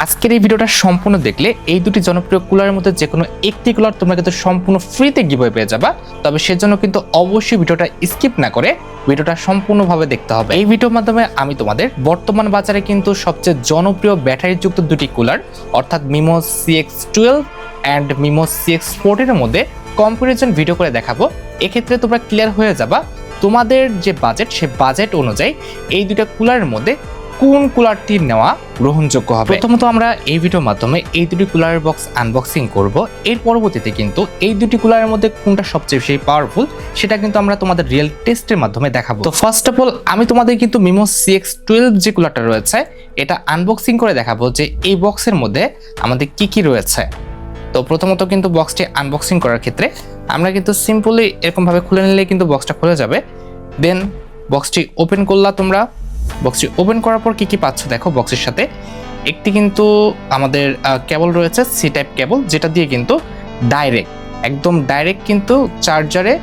আজকের এই ভিডিওটা সম্পূর্ণ দেখলে এই দুটি জনপ্রিয় কুলারের মধ্যে যে কোনো একটি কুলার তোমরা কিন্তু সম্পূর্ণ ফ্রিতে গিভঅ্যাওয়ে পেয়ে যাবা। তবে সেজন্য কিন্তু অবশ্যই ভিডিওটা স্কিপ না করে ভিডিওটা সম্পূর্ণভাবে দেখতে হবে। এই ভিডিওর মাধ্যমে আমি তোমাদের বর্তমান বাজারে কিন্তু সবচেয়ে জনপ্রিয় ব্যাটারিযুক্ত দুটি কুলার অর্থাৎ MIMO CX12 and MIMO CX14 এর মধ্যে কম্পারিজন ভিডিও করে দেখাবো। এক্ষেত্রে তোমরা ক্লিয়ার হয়ে যাবা তোমাদের যে বাজেট সে বাজেট অনুযায়ী এই দুটো কুলারের মধ্যে কোন কুলারটি নেওয়া গ্রহণযোগ্য হবে। প্রথমত আমরা এই ভিডিওর মাধ্যমে এই দুটি কুলারের বক্স আনবক্সিং করব। এর পরবর্তীতে কিন্তু এই দুটি কুলারের মধ্যে কোনটা সবচেয়ে বেশি পাওয়ারফুল সেটা কিন্তু আমরা তোমাদের রিয়েল টেস্টের মাধ্যমে দেখাবো। তো ফার্স্ট অফ অল আমি তোমাদের কিন্তু মিমো CX12 যে কুলারটা রয়েছে এটা আনবক্সিং করে দেখাবো যে এই বক্সের মধ্যে আমাদের কি কি রয়েছে। তো প্রথমত কিন্তু বক্সটি আনবক্সিং করার ক্ষেত্রে আমরা কিন্তু সিম্পলি এরকমভাবে খুলে নিলে কিন্তু বক্সটা খুলে যাবে। দেন বক্সটি ওপেন করলা তোমরা। বক্সটি ওপেন করার পর কি পাচ্ছ দেখো, বক্সের সাথে একটি কিন্তু আমাদের কেবল রয়েছে, সি টাইপ কেবল, যেটা দিয়ে কিন্তু একদম ডাইরেক্ট কিন্তু চার্জারে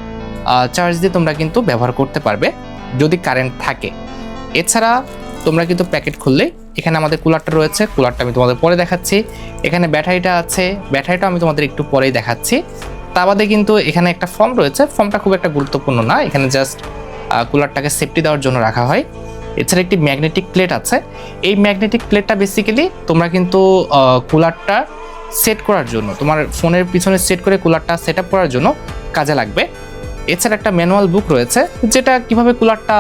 চার্জ দিয়ে তোমরা কিন্তু ব্যবহার করতে পারবে যদি কারেন্ট থাকে। এছাড়া তোমরা কিন্তু প্যাকেট খুললেই এখানে আমাদের কুলারটা রয়েছে, কুলারটা আমি তোমাদের পরে দেখাচ্ছি। এখানে ব্যাটারিটা আছে, ব্যাটারিটা আমি তোমাদের একটু পরেই দেখাচ্ছি। তা বাদে কিন্তু এখানে একটা ফর্ম রয়েছে, ফর্মটা খুব একটা গুরুত্বপূর্ণ না, এখানে জাস্ট কুলারটাকে সেফটি দেওয়ার জন্য রাখা হয়। এছাড়া একটি ম্যাগনেটিক প্লেট আছে। এই ম্যাগনেটিক প্লেটটা বেসিক্যালি তোমরা কিন্তু কুলারটা সেট করার জন্য তোমার ফোনের পিছনে সেট করে কুলারটা সেট আপ করার জন্য কাজে লাগবে। এছাড়া একটা ম্যানুয়াল বুক রয়েছে যেটা কিভাবে কুলারটা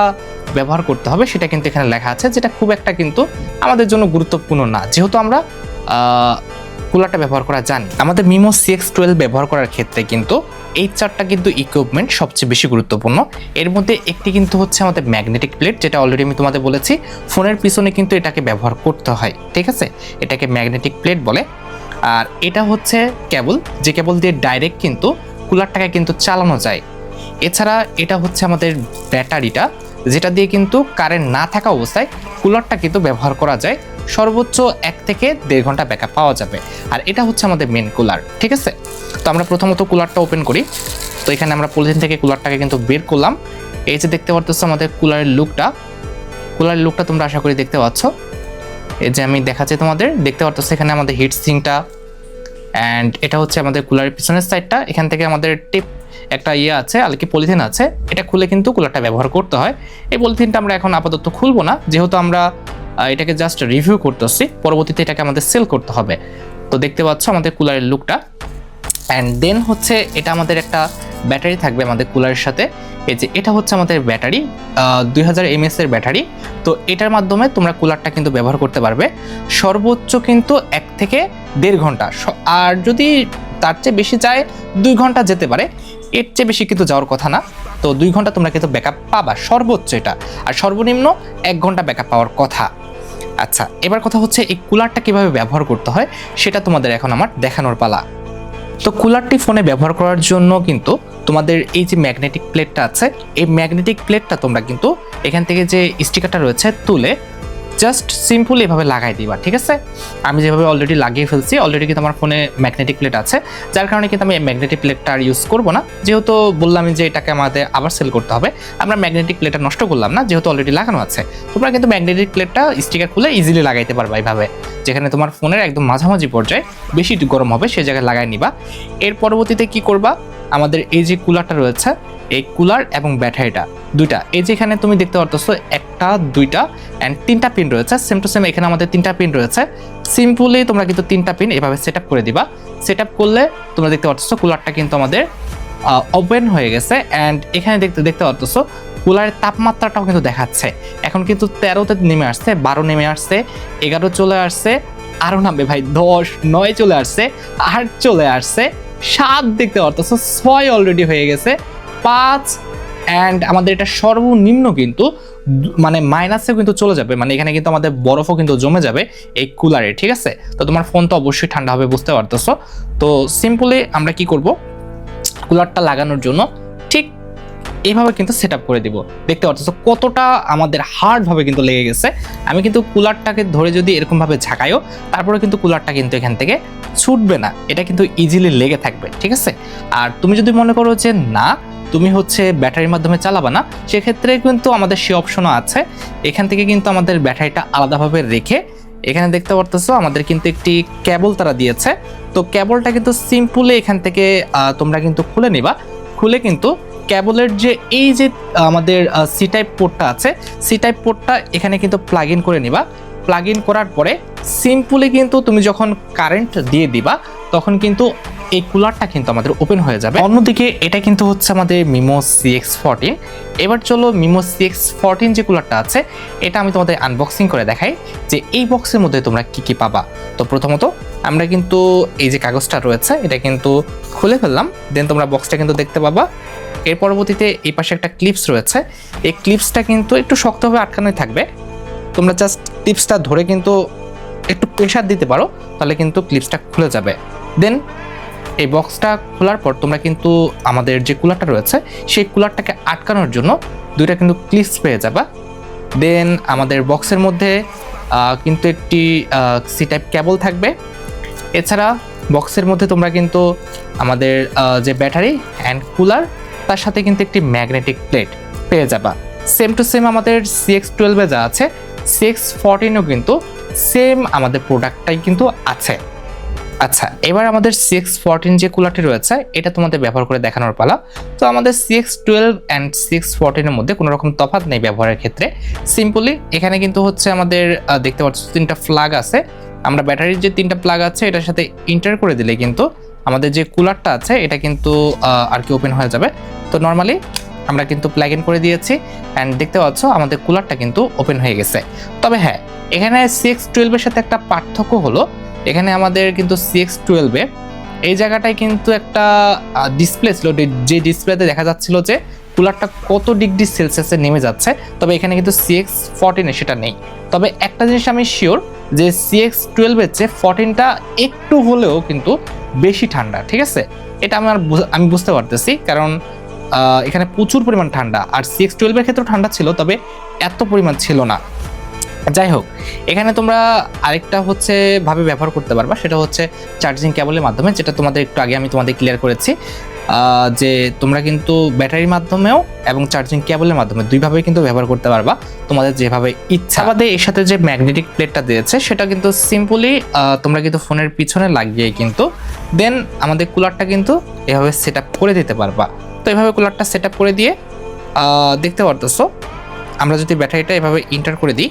ব্যবহার করতে হবে সেটা কিন্তু এখানে লেখা আছে, যেটা খুব একটা কিন্তু আমাদের জন্য গুরুত্বপূর্ণ না, যেহেতু আমরা কুলারটা ব্যবহার করা জানি। আমাদের মিমো CX12 ব্যবহার করার ক্ষেত্রে কিন্তু এই চারটা কিন্তু ইকুইপমেন্ট সবচেয়ে বেশি গুরুত্বপূর্ণ। এর মধ্যে একটি কিন্তু হচ্ছে আমাদের ম্যাগনেটিক প্লেট, যেটা অলরেডি আমি তোমাদের বলেছি ফোনের পিছনে কিন্তু এটাকে ব্যবহার করতে হয়, ঠিক আছে, এটাকে ম্যাগনেটিক প্লেট বলে। আর এটা হচ্ছে কেবল, যে কেবল দিয়ে ডাইরেক্ট কিন্তু কুলারটাকে কিন্তু চালানো যায়। এছাড়া এটা হচ্ছে আমাদের ব্যাটারিটা, যেটা দিয়ে কিন্তু কারেন্ট না থাকা অবস্থায় কুলারটা কিন্তু ব্যবহার করা যায়, সর্বোচ্চ 1 থেকে 1.5 ঘন্টা ব্যাকআপ পাওয়া যাবে। আর এটা হচ্ছে আমাদের মেন কুলার, ঠিক আছে। তো আমরা প্রথমত কুলারটা ওপেন করি। তো এখানে আমরা পলিথিন থেকে কুলারটাকে কিন্তু বের করলাম। এই যে দেখতে পাচ্ছ আমাদের কুলারের লুকটা তোমরা আশা করি দেখতে পাচ্ছ। এই যে আমি দেখাচ্ছি তোমাদের, দেখতে পাচ্ছ এখানে আমাদের হিট সিঙ্কটা, অ্যান্ড এটা হচ্ছে আমাদের কুলারের পিছনের সাইডটা। এখান থেকে আমাদের টিপ একটা আছে, আর কি পলিথিন আছে, এটা খুলে কিন্তু কুলারটা ব্যবহার করতে হয়। এই পলিথিনটা আমরা এখন আপাতত খুলবো না, যেহেতু আমরা এটাকে জাস্ট রিভিউ করতেছি, পরবর্তীতে এটাকে আমাদের সেল করতে হবে। তো দেখতে পাচ্ছ আমাদের কুলারের লুকটা। অ্যান্ড দেন হচ্ছে এটা আমাদের একটা ব্যাটারি থাকবে আমাদের কুলারের সাথে। এই যে এটা হচ্ছে আমাদের ব্যাটারি, 2000 mAh এর ব্যাটারি। তো এটার মাধ্যমে তোমরা কুলারটা কিন্তু ব্যবহার করতে পারবে সর্বোচ্চ কিন্তু 1 থেকে 1.5 ঘন্টা, আর যদি তার চেয়ে বেশি যায় 2 ঘন্টা যেতে পারে, এর চেয়ে বেশি কিন্তু যাওয়ার কথা না। তো 2 ঘন্টা তোমরা কিন্তু ব্যাকআপ পাবা সর্বোচ্চ এটা, আর সর্বনিম্ন 1 ঘন্টা ব্যাকআপ পাওয়ার কথা। আচ্ছা, এবার কথা হচ্ছে এই কুলারটা কিভাবে ব্যবহার করতে হয় সেটা তোমাদের এখন আমার দেখানোর পালা। তো কুলারটি ফোনে ব্যবহার করার জন্য কিন্তু তোমাদের এই যে ম্যাগনেটিক প্লেটটা আছে, এই ম্যাগনেটিক প্লেটটা তোমরা কিন্তু এখান থেকে যে স্টিকারটা রয়েছে তুলে জাস্ট সিম্পলি এভাবে লাগাই দিবা, ঠিক আছে। আমি যেভাবে অলরেডি লাগিয়ে ফেলছি, অলরেডি কিন্তু আমার ফোনে ম্যাগনেটিক প্লেট আছে, যার কারণে কিন্তু আমি ম্যাগনেটিক প্লেটটা আর ইউজ করবো না, যেহেতু বললাম যে এটাকে আমাদের আবার সেল করতে হবে। আমরা ম্যাগনেটিক প্লেটটা নষ্ট করলাম না, যেহেতু অলরেডি লাগানো আছে। তোমরা কিন্তু ম্যাগনেটিক প্লেটটা স্টিকার খুলে ইজিলি লাগাইতে পারবা এইভাবে, যেখানে তোমার ফোনের একদম মাঝামাঝি পর্যায়ে বেশি গরম হবে সেই জায়গায় লাগাই নিবা। এর পরবর্তীতে কি করবা, আমাদের এই যে কুলারটা রয়েছে, এই কুলার এবং ব্যাটারিটা দুইটা, এই যে এখানে তুমি দেখতে পারতেছো 1টা 2টা অ্যান্ড 3টা পিন রয়েছে, সেম টু সেম এখানে আমাদের 3টা পিন রয়েছে। সিম্পলি তোমরা কিন্তু 3টা পিন এভাবে সেট আপ করে দিবা। সেট আপ করলে তোমরা দেখতে পাচ্ছ কুলারটা কিন্তু আমাদের ওপেন হয়ে গেছে। অ্যান্ড এখানে দেখতে পাচ্ছ কুলারের তাপমাত্রাটাও কিন্তু দেখাচ্ছে, এখন কিন্তু 13তে নেমে আসছে, 12 নেমে আসছে, 11 চলে আসছে, আরও নামবে ভাই, 10, 9 চলে আসছে, 8 চলে আসছে, 7 দেখতে পাচ্ছ, 6 অলরেডি হয়ে গেছে, 5, অ্যান্ড আমাদের এটা সর্বনিম্ন কিন্তু মানে মাইনাসেও কিন্তু চলে যাবে, মানে এখানে কিন্তু আমাদের বরফও কিন্তু জমে যাবে এই কুলারে, ঠিক আছে। তো তোমার ফোন তো অবশ্যই ঠান্ডা হবে, বুঝতে পারতেছো। তো সিম্পলি আমরা কি করব, কুলারটা লাগানোর জন্য ঠিক এইভাবে কিন্তু সেট আপ করে দিব। দেখতে পাচ্ছ কতটা আমাদের হার্ডভাবে কিন্তু লেগে গেছে। আমি কিন্তু কুলারটাকে ধরে যদি এরকমভাবে ঝাঁকাইও, তারপরে কিন্তু কুলারটা কিন্তু এখান থেকে ছুটবে না, এটা কিন্তু ইজিলি লেগে থাকবে, ঠিক আছে। আর তুমি যদি মনে করো যে না তুমি হচ্ছে ব্যাটারির মাধ্যমে চালাবা না, সেক্ষেত্রে কিন্তু আমাদের সে অপশনও আছে। এখান থেকে কিন্তু আমাদের ব্যাটারিটা আলাদাভাবে রেখে এখানে দেখতে পারতেছো আমাদের কিন্তু একটি কেবল তারা দিয়েছে। তো কেবলটা কিন্তু সিম্পলি এখান থেকে তোমরা কিন্তু খুলে নিবা। খুলে কিন্তু কেবলের যে এই যে আমাদের সি টাইপ পোর্টটা আছে, সি টাইপ পোর্টটা এখানে কিন্তু প্লাগ ইন করে নিবা। প্লাগ ইন করার পরে সিম্পলি কিন্তু তুমি যখন কারেন্ট দিয়ে দিবা তখন কিন্তু এই কুলারটা কিন্তু আমাদের ওপেন হয়ে যাবে। অন্যদিকে এটা কিন্তু হচ্ছে আমাদের মিমো CX14। এবার চলো মিমো CX14 যে কুলারটা আছে এটা আমি তোমাদের আনবক্সিং করে দেখাই যে এই বক্সের মধ্যে তোমরা কি কি পাবা। তো প্রথমত আমরা কিন্তু এই যে কাগজটা রয়েছে এটা কিন্তু খুলে ফেললাম, দেন তোমরা বক্সটা কিন্তু দেখতে পাবা। এর পরবর্তীতে এই পাশে একটা ক্লিপস রয়েছে, এই ক্লিপসটা কিন্তু একটু শক্তভাবে আটকানোই থাকবে। তোমরা জাস্ট ক্লিপসটা ধরে কিন্তু একটু প্রেশার দিতে পারো, তাহলে কিন্তু ক্লিপসটা খুলে যাবে। দেন এই বক্সটা খোলার পর তোমরা কিন্তু আমাদের যে কুলারটা রয়েছে সেই কুলারটাকে আটকানোর জন্য দুইটা কিন্তু ক্লিপস পেয়ে যাবা। দেন আমাদের বক্সের মধ্যে কিন্তু একটি সি টাইপ কেবল থাকবে। এছাড়া বক্সের মধ্যে তোমরা কিন্তু আমাদের যে ব্যাটারি অ্যান্ড কুলার তার সাথে কিন্তু একটি ম্যাগনেটিক প্লেট পেয়ে যাবা। সেম টু সেম আমাদের CX12 যা আছে CX14ও কিন্তু সেম আমাদের প্রোডাক্টটাই কিন্তু আছে। আচ্ছা, এবার আমাদের CX14 যে কুলারটি রয়েছে এটা তোমাদের ব্যবহার করে দেখানোর পালা। তো আমাদের CX12 অ্যান্ড CX14 এর মধ্যে কোনো রকম তফাৎ নেই ব্যবহারের ক্ষেত্রে। সিম্পলি এখানে কিন্তু হচ্ছে আমাদের দেখতে পাচ্ছ 3টা প্লাগ আছে। আমরা ব্যাটারির যে 3টা প্লাগ আছে এটার সাথে ইন্টার করে দিলে কিন্তু আমাদের যে কুলারটা আছে এটা কিন্তু আর কি ওপেন হয়ে যাবে। তো নর্মালি আমরা কিন্তু প্লাগ ইন করে দিয়েছি অ্যান্ড দেখতে পাচ্ছ আমাদের কুলারটা কিন্তু ওপেন হয়ে গেছে। তবে হ্যাঁ, এখানে CX12 এর সাথে একটা পার্থক্য হলো, এখানে আমাদের কিন্তু CX12 এ এই জায়গাটায় কিন্তু একটা ডিসপ্লে ছিল, যে ডিসপ্লেতে দেখা যাচ্ছিল যে কুলারটা কত ডিগ্রি সেলসিয়াসে নেমে যাচ্ছে। তবে এখানে কিন্তু CX14 এ সেটা নেই। তবে একটা জিনিস আমি শিওর যে CX12 এর চেয়ে 14টা একটু হলেও কিন্তু বেশি ঠান্ডা, ঠিক আছে? এটা আমি বুঝতে পারতেছি, কারণ এখানে প্রচুর পরিমাণ ঠান্ডা। আর CX12 এর ক্ষেত্রেও ঠান্ডা ছিল, তবে এত পরিমাণ ছিল না। যাই হোক, এখানে তোমরা আরেকটা হচ্ছে ভাবে ব্যবহার করতে পারবা, সেটা হচ্ছে চার্জিং কেবলের মাধ্যমে, যেটা তোমাদের একটু আগে আমি তোমাদের ক্লিয়ার করেছি যে তোমরা কিন্তু ব্যাটারির মাধ্যমেও এবং চার্জিং কেবলের মাধ্যমে দুইভাবেই কিন্তু ব্যবহার করতে পারবা তোমাদের যেভাবে ইচ্ছা। আমাদের এর সাথে যে ম্যাগনেটিক প্লেটটা দিয়েছে সেটা কিন্তু সিম্পলি তোমরা কিন্তু ফোনের পিছনে লাগিয়ে কিন্তু দেন আমাদের কুলারটা কিন্তু এভাবে সেট আপ করে দিতে পারবা। তো এভাবে কুলারটা সেট আপ করে দিয়ে দেখতে পারতেছো আমরা যদি ব্যাটারিটা এভাবে ইন্টার করে দিই,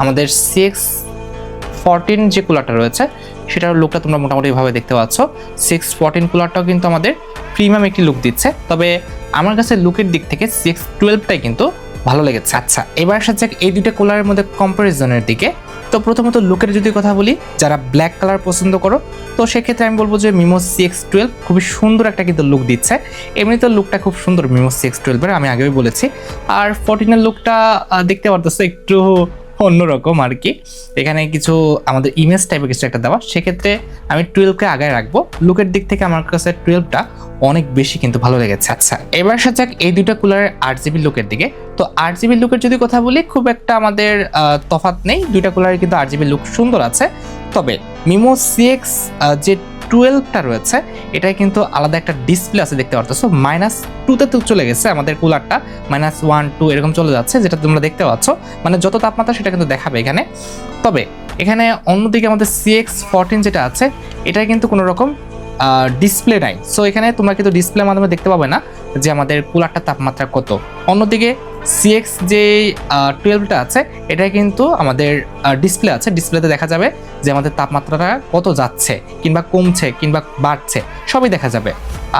আমাদের CX14 যে কুলারটা রয়েছে সেটার লুকটা তোমরা মোটামুটি ভাবে দেখতে পাচ্ছ। CX14 কুলারটাও কিন্তু আমাদের প্রিমিয়াম একটি লুক দিচ্ছে, তবে আমার কাছে লুকের দিক থেকে CX12টাই কিন্তু ভালো লেগেছে। আচ্ছা, এবার আসা যাক এই দুইটা কুলারের মধ্যে কম্পারিজনের দিকে। তো প্রথমত লুকের যদি কথা বলি, যারা ব্ল্যাক কালার পছন্দ করো তো সেক্ষেত্রে আমি বলবো যে মিমো CX12 খুবই সুন্দর একটা কিন্তু লুক দিচ্ছে। এমনিতে লুকটা খুব সুন্দর মিমো CX12 এর, আমি আগেই বলেছি। আর 14 এর লুকটা দেখতে পারতেছো একটু অন্যরকম আর কি, এখানে কিছু আমাদের ইমেজ টাইপের কিছু একটা দেওয়া। সেক্ষেত্রে আমি 12কে আগায় রাখবো। লুকের দিক থেকে আমার কাছে 12টা অনেক বেশি কিন্তু ভালো লেগেছে। আচ্ছা, এবার আসা যাক এই দুইটা কুলারের 8GB লুকের দিকে। তো 8GB লুকের যদি কথা বলি, খুব একটা আমাদের তফাৎ নেই, দুইটা কুলারের কিন্তু 8GB লুক সুন্দর আছে। তবে মিমো CX যে 12টা রয়েছে এটাই কিন্তু আলাদা একটা ডিসপ্লে আছে, দেখতে পারতেছো -2তে তো চলে গেছে আমাদের কুলারটা, -1 2 এরকম চলে যাচ্ছে, যেটা তোমরা দেখতে পাচ্ছ। মানে যত তাপমাত্রা সেটা কিন্তু দেখাবে এখানে। তবে এখানে অন্যদিকে আমাদের CX14 যেটা আছে এটা কিন্তু কোনো রকম ডিসপ্লে নাই। সো এখানে তোমরা কিন্তু ডিসপ্লের মাধ্যমে দেখতে পাবে না যে আমাদের কুলারটার তাপমাত্রা কত। অন্যদিকে CX যে 12টা আছে এটা কিন্তু আমাদের ডিসপ্লে আছে, ডিসপ্লেতে দেখা যাবে যে আমাদের তাপমাত্রাটা কত যাচ্ছে কিংবা কমছে কিংবা বাড়ছে সবই দেখা যাবে।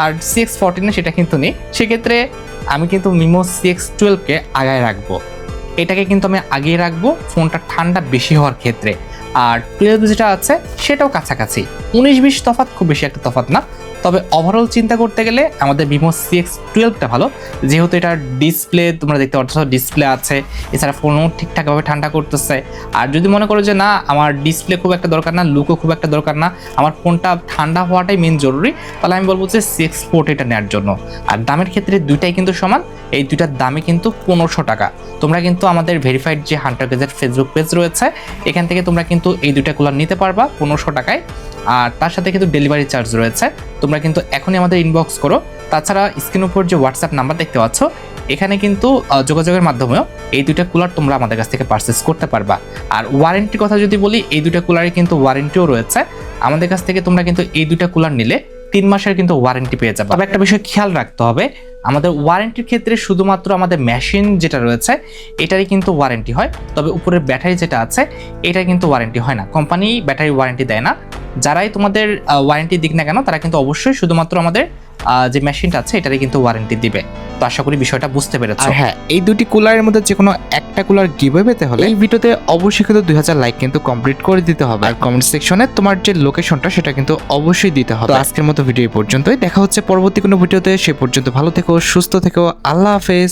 আর CX14 সেটা কিন্তু নেই। সেক্ষেত্রে আমি কিন্তু মিমো CX12কে আগায় রাখবো, এটাকে কিন্তু আমি আগিয়ে রাখবো ফোনটা ঠান্ডা বেশি হওয়ার ক্ষেত্রে। আর 12 যেটা আছে সেটাও কাছাকাছি, 19-20 তফাৎ, খুব বেশি একটা তফাৎ না। তবে ওভারঅল চিন্তা করতে গেলে আমাদের ভিভো CX12টা ভালো, যেহেতু এটার ডিসপ্লে তোমরা দেখতে পাচ্ছ, ডিসপ্লে আছে, এছাড়া ফোনও ঠিকঠাকভাবে ঠান্ডা করতেছে। আর যদি মনে করো যে না আমার ডিসপ্লে খুব একটা দরকার না, লুকও খুব একটা দরকার না, আমার ফোনটা ঠান্ডা হওয়াটাই মেন জরুরি, তাহলে আমি বলবো যে CX14 নেওয়ার জন্য। আর দামের ক্ষেত্রে দুইটাই কিন্তু সমান, এই দুইটার দামই কিন্তু 1500 টাকা। তোমরা কিন্তু আমাদের ভেরিফাইড যে হান্টার গ্যাজেট ফেসবুক পেজ রয়েছে এখান থেকে তোমরা কিন্তু এই দুইটা কুলার নিতে পারবা 1500 টাকায়। আর তার সাথে কিন্তু ডেলিভারি চার্জ রয়েছে, তোমরা কিন্তু এখনই আমাদের ইনবক্স করো। তাছাড়া স্ক্রিন উপর যে হোয়াটসঅ্যাপ নাম্বার দেখতে পাচ্ছ এখানে কিন্তু যোগাযোগের মাধ্যমেও এই দুইটা কুলার তোমরা আমাদের কাছ থেকে পারচেস করতে পারবা। আর ওয়ারেন্টির কথা যদি বলি, এই দুইটা কুলারে কিন্তু ওয়ারেন্টিও রয়েছে। আমাদের কাছ থেকে তোমরা কিন্তু এই দুইটা কুলার নিলে 3 মাসের কিন্তু ওয়ারেন্টি পেয়ে যাবে। তবে একটা বিষয় খেয়াল রাখতে হবে, আমাদের ওয়ারেন্টির ক্ষেত্রে শুধুমাত্র আমাদের মেশিন যেটা রয়েছে এটারই কিন্তু ওয়ারেন্টি হয়, তবে উপরের ব্যাটারি যেটা আছে এটা কিন্তু ওয়ারেন্টি হয় না। কোম্পানি ব্যাটারি ওয়ারেন্টি দেয় না। যারাই তোমাদের ওয়ারেন্টি দিক না কেন তারা কিন্তু অবশ্যই শুধুমাত্র আমাদের যে মেশিনটা আছে এটারই কিন্তু ওয়ারেন্টি দিবে। তো আশা করি বিষয়টা বুঝতে পেরেছো। হ্যাঁ, এই দুটি কুলারের মধ্যে যে কোনো একটা কুলার গিভওয়ে পেতে হলে এই ভিডিওতে অবশ্যই কিন্তু 2000 লাইক কিন্তু কমপ্লিট করে দিতে হবে। আর কমেন্ট সেকশনে তোমার যে লোকেশনটা সেটা কিন্তু অবশ্যই দিতে হবে। তো আজকের মতো ভিডিও এই পর্যন্তই, দেখা হচ্ছে পরবর্তী কোনো ভিডিওতে। সে পর্যন্ত ভালো থেকো, সুস্থ থেকো, আল্লাহ হাফেজ।